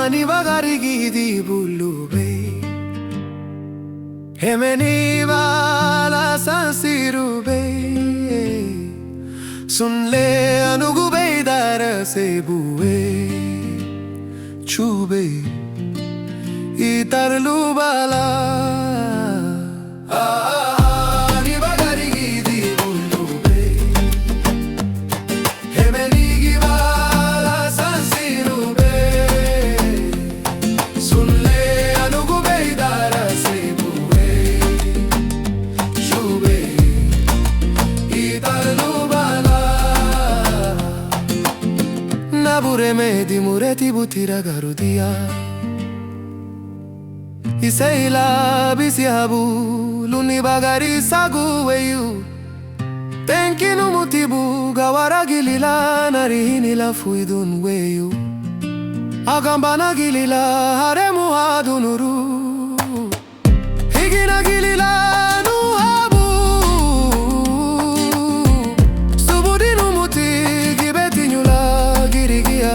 Ani bagari di bulube Hemeni vala sansirube Sunle anugube dara se bue Chube itar lubala Ani bagari di bulube Hemeni vala sansirube Sunle anugube dara se bue Chube itar lubala Nabure me di mureti butira garudia Iseila bisiabu luni bagari sagu weyu Tenki no mutibu gawara gilila narihini la fuidun weyu Agambana gilila haremu adunuru Higina gilila nuhabu Subudinu muti gibeti nyula girigia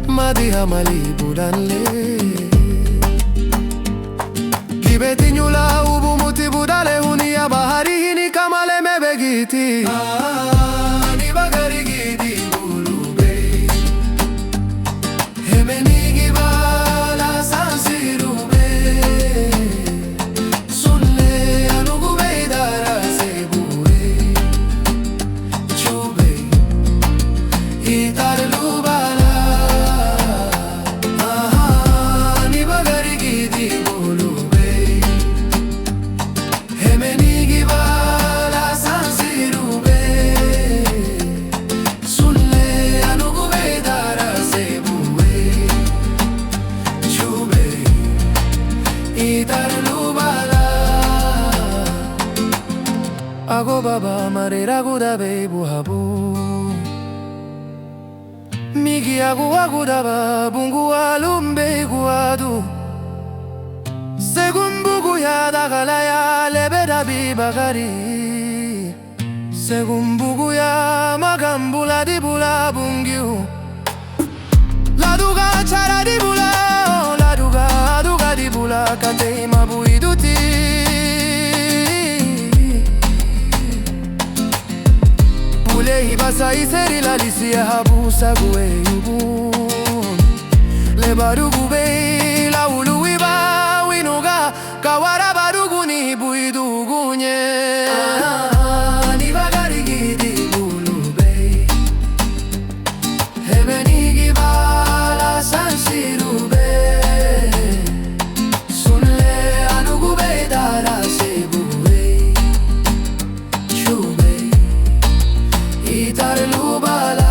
Madiha mali budanle Kibeti nyula ubu muti budale unia bahari hini kamale mebegiti Ani bagari gidi bulube Hemeni gibala sansirube Sunle anugube idara sebue Chube itar lubala Ani bagari gidi bulube Ago baba marera guda be buhabu Migi aguda ba bungu alumbe guadu Según bugu ya dagalaya lebeda bi bagari Según bugu ya magambula di bula bungiu Laduga chara di bula Laduga di bula kate mabuiduti Pule ibasa iseri la lisia habu sagwe yubun Le barugu be la ulu iba winuga Kawara barugu ni buidugunye Ni bagari gidi bulube Hemeni gibala sansirube Sunle anugube dara sebue Chube itar lubala